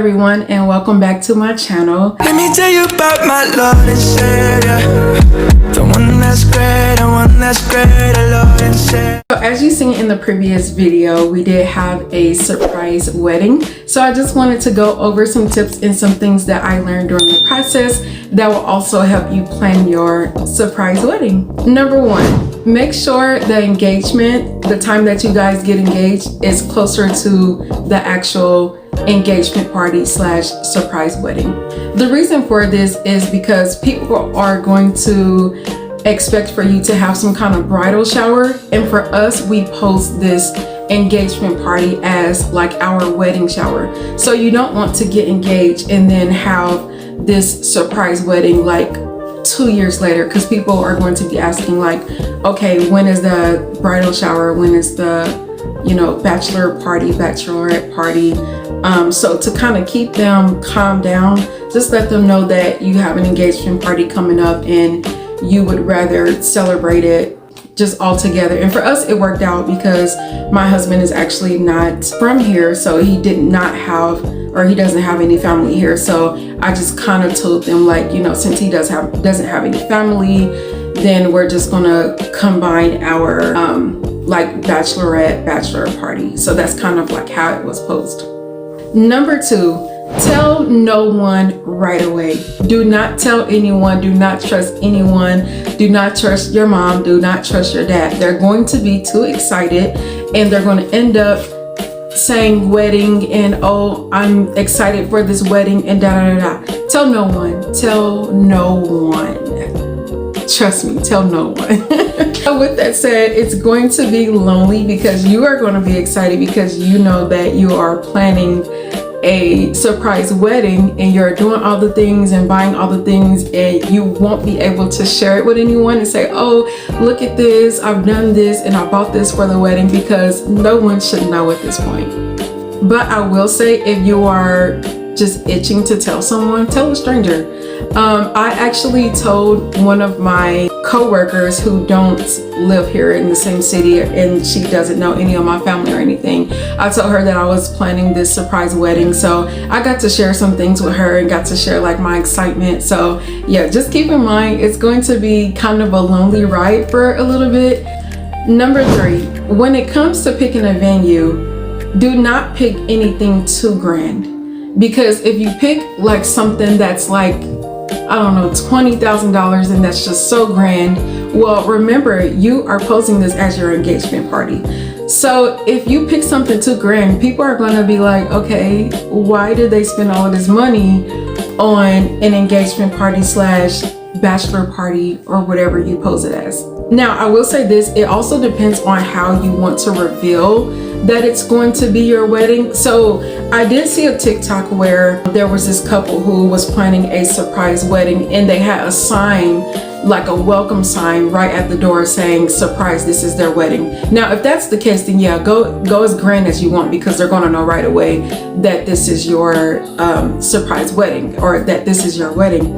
everyone, and welcome back to my channel. Let me tell you about my Lord and Savior, the one that's great, the one that's great, the Lord and Savior. So as you seen in the previous video, we did have a surprise wedding. So I just wanted to go over some tips and some things that I learned during the process that will also help you plan your surprise wedding. Number one, make sure the engagement, the time that you guys get engaged, is closer to the actual engagement party / surprise wedding. The reason for this is because people are going to expect for you to have some kind of bridal shower, and for us, we post this engagement party as like our wedding shower. So you don't want to get engaged and then have this surprise wedding like 2 years later, because people are going to be asking like, okay, when is the bridal shower, when is the bachelor party, bachelorette party. So to kind of keep them calm down, just let them know that you have an engagement party coming up and you would rather celebrate it just all together. And for us, it worked out because my husband is actually not from here, so he doesn't have any family here. So I just kind of told them like, since he doesn't have any family, then we're just gonna combine our bachelor party. So that's kind of like how it was posed. Number two, tell no one right away. Do not tell anyone. Do not trust anyone. Do not trust your mom. Do not trust your dad. They're going to be too excited and they're going to end up saying wedding and, oh, I'm excited for this wedding and da da da. Tell no one. Tell no one. Trust me, tell no one. With that said, it's going to be lonely because you are going to be excited because you know that you are planning a surprise wedding and you're doing all the things and buying all the things, and you won't be able to share it with anyone and say, oh, look at this, I've done this and I bought this for the wedding, because no one should know at this point. But I will say, if you are just itching to tell someone, tell a stranger. I actually told one of my co-workers who don't live here in the same city and she doesn't know any of my family or anything. I told her that I was planning this surprise wedding, so I got to share some things with her and got to share like my excitement. So yeah, just keep in mind it's going to be kind of a lonely ride for a little bit. Number three, when it comes to picking a venue, do not pick anything too grand, because if you pick like something that's like, I don't know, $20,000 and that's just so grand, well, remember, you are posing this as your engagement party. So if you pick something too grand, people are going to be like, okay, why did they spend all of this money on an engagement party / bachelor party or whatever you pose it as? Now, I will say this, it also depends on how you want to reveal that it's going to be your wedding. So I did see a TikTok where there was this couple who was planning a surprise wedding and they had a sign, like a welcome sign right at the door saying, surprise, this is their wedding. Now, if that's the case, then yeah, go as grand as you want, because they're going to know right away that this is your surprise wedding, or that this is your wedding.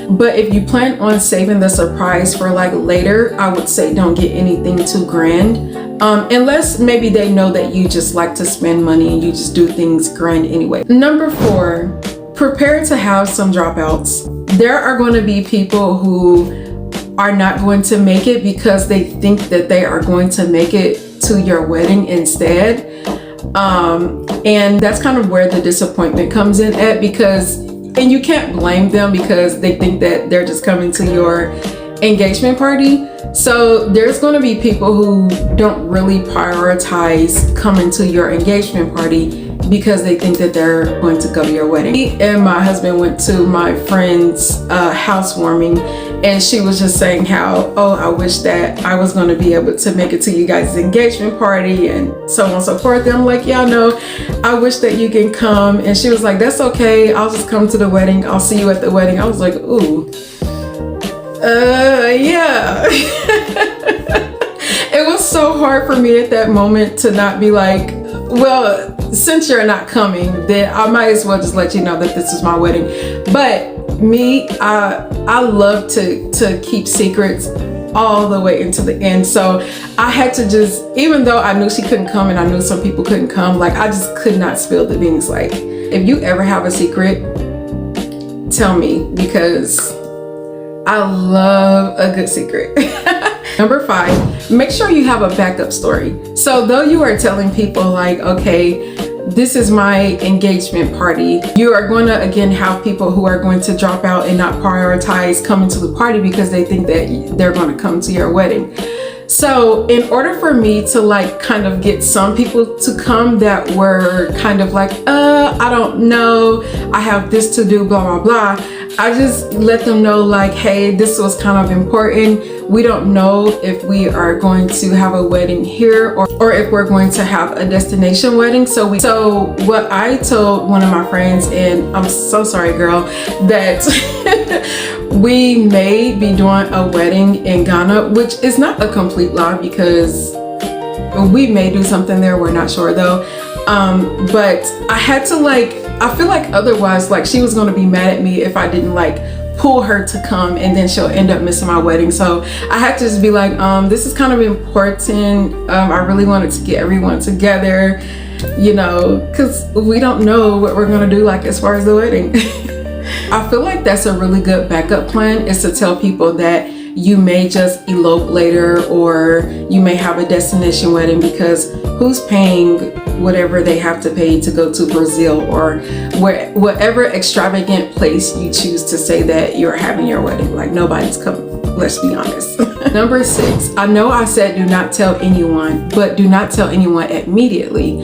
But if you plan on saving the surprise for like later, I would say don't get anything too grand. Unless maybe they know that you just like to spend money and you just do things grand anyway. Number four, prepare to have some dropouts. There are going to be people who are not going to make it because they think that they are going to make it to your wedding instead. And that's kind of where the disappointment comes in at, and you can't blame them because they think that they're just coming to your engagement party. So there's going to be people who don't really prioritize coming to your engagement party because they think that they're going to go to your wedding. Me and my husband went to my friend's housewarming, and she was just saying how, oh, I wish that I was going to be able to make it to you guys' engagement party and so on and so forth. And I'm like, yeah, no, I wish that you can come. And she was like, that's okay, I'll just come to the wedding, I'll see you at the wedding. I was like, ooh, yeah. It was so hard for me at that moment to not be like, well, since you're not coming, then I might as well just let you know that this is my wedding. But me, I love to keep secrets all the way into the end. So I had to just, even though I knew she couldn't come and I knew some people couldn't come, like I just could not spill the beans. Like If you ever have a secret, tell me, because I love a good secret. Number 5, make sure you have a backup story. So though you are telling people like, okay, this is my engagement party, you are going to again have people who are going to drop out and not prioritize coming to the party because they think that they're going to come to your wedding. So in order for me to like kind of get some people to come that were kind of like, I don't know, I have this to do, blah, blah, blah, I just let them know like, hey, this was kind of important. We don't know if we are going to have a wedding here or if we're going to have a destination wedding. So what I told one of my friends, and I'm so sorry, girl, that we may be doing a wedding in Ghana, which is not a complete lie because we may do something there. We're not sure though. But I had to I feel like otherwise, like she was going to be mad at me if I didn't like pull her to come, and then she'll end up missing my wedding. So I had to just be like, this is kind of important. I really wanted to get everyone together, you know, because we don't know what we're going to do like as far as the wedding. I feel like that's a really good backup plan, is to tell people that you may just elope later, or you may have a destination wedding, because who's paying whatever they have to pay to go to Brazil or whatever extravagant place you choose to say that you're having your wedding? Like, nobody's coming, let's be honest. Number 6, I know I said do not tell anyone, but do not tell anyone immediately.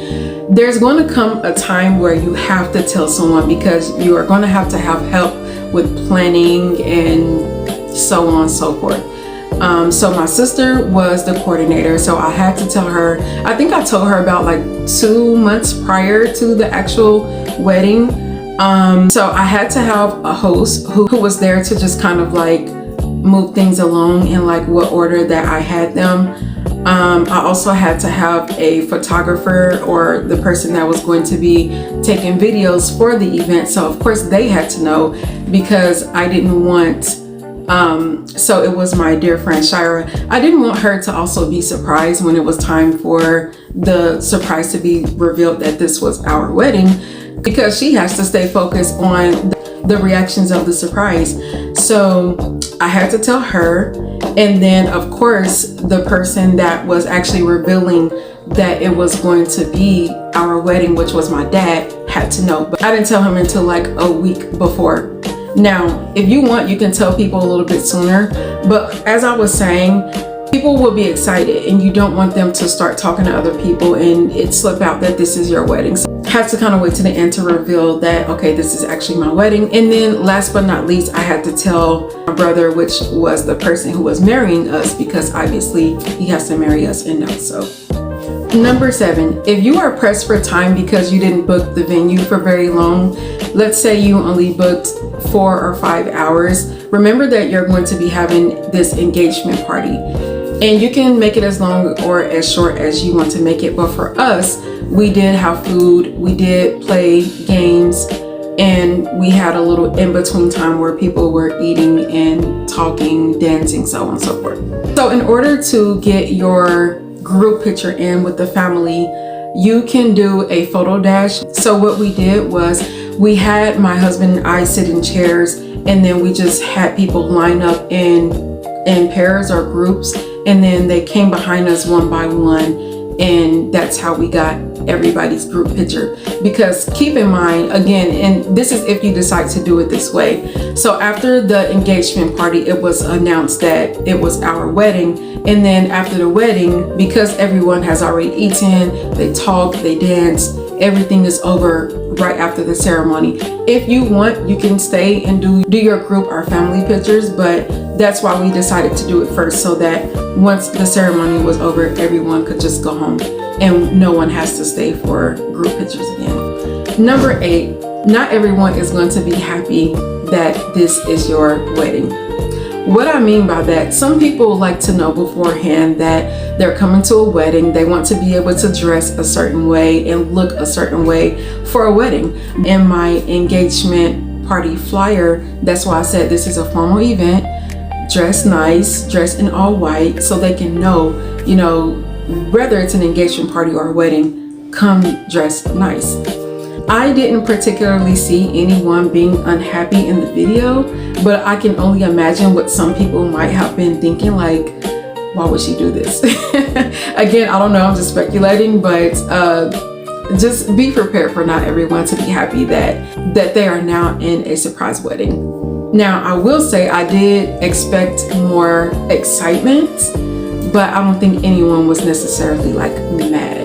There's going to come a time where you have to tell someone, because you are going to have help with planning and so on and so forth. So my sister was the coordinator, so I had to tell her. I think I told her about like 2 months prior to the actual wedding. So I had to have a host who was there to just kind of like move things along in like what order that I had them. I also had to have a photographer, or the person that was going to be taking videos for the event. So of course they had to know, because I didn't want so it was my dear friend Shira. I didn't want her to also be surprised when it was time for the surprise to be revealed that this was our wedding, because she has to stay focused on the reactions of the surprise. So I had to tell her, and then of course the person that was actually revealing that it was going to be our wedding, which was my dad, had to know. But I didn't tell him until like a week before. Now, if you want, you can tell people a little bit sooner, but as I was saying, people will be excited and you don't want them to start talking to other people and it slip out that this is your wedding. So I had to kind of wait to the end to reveal that, okay, this is actually my wedding. And then last but not least, I had to tell my brother, which was the person who was marrying us, because obviously he has to marry us and know. So number 7, if you are pressed for time because you didn't book the venue for very long, let's say you only booked 4 or 5 hours, remember that you're going to be having this engagement party, and you can make it as long or as short as you want to make it. But for us, we did have food, we did play games, and we had a little in-between time where people were eating and talking, dancing, so on and so forth. So in order to get your group picture in with the family, you can do a photo dash. So what we did was, we had my husband and I sit in chairs, and then we just had people line up in pairs or groups, and then they came behind us one by one, and that's how we got everybody's group picture. Because keep in mind, again, and this is if you decide to do it this way, so after the engagement party, it was announced that it was our wedding, and then after the wedding, because everyone has already eaten, they talked, they danced, everything is over right after the ceremony. If you want, you can stay and do your group or family pictures, but that's why we decided to do it first, so that once the ceremony was over, everyone could just go home and no one has to stay for group pictures again. Number 8, not everyone is going to be happy that this is your wedding. What I mean by that, some people like to know beforehand that they're coming to a wedding. They want to be able to dress a certain way and look a certain way for a wedding. In my engagement party flyer, that's why I said this is a formal event. Dress nice, dress in all white, so they can know, you know, whether it's an engagement party or a wedding, come dressed nice. I didn't particularly see anyone being unhappy in the video, but I can only imagine what some people might have been thinking, like, why would she do this? Again, I don't know, I'm just speculating, but just be prepared for not everyone to be happy that they are now in a surprise wedding. Now, I will say I did expect more excitement, but I don't think anyone was necessarily like mad.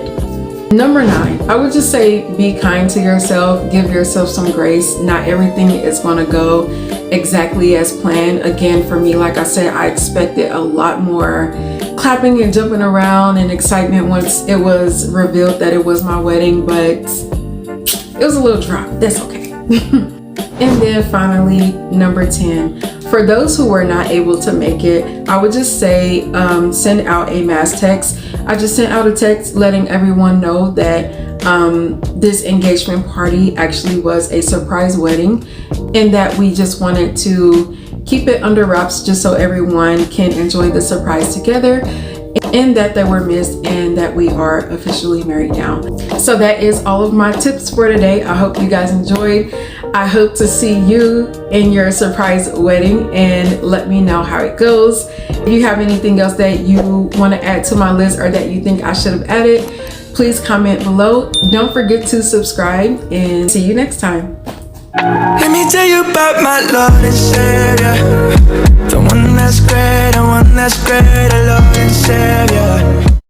Number 9, I would just say be kind to yourself, give yourself some grace. Not everything is going to go exactly as planned. Again, for me, like I said, I expected a lot more clapping and jumping around and excitement once it was revealed that it was my wedding, but it was a little drop. That's okay. And then finally, number 10, for those who were not able to make it, I would just say send out a mass text. I just sent out a text letting everyone know that this engagement party actually was a surprise wedding, and that we just wanted to keep it under wraps just so everyone can enjoy the surprise together, and that they were missed, and that we are officially married now. So that is all of my tips for today. I hope you guys enjoyed. I hope to see you in your surprise wedding, and let me know how it goes. If you have anything else that you want to add to my list or that you think I should have added, please comment below. Don't forget to subscribe, and see you next time. Let me tell you about my Lord and Savior, the one that's great, the one that's great, the Lord and Savior.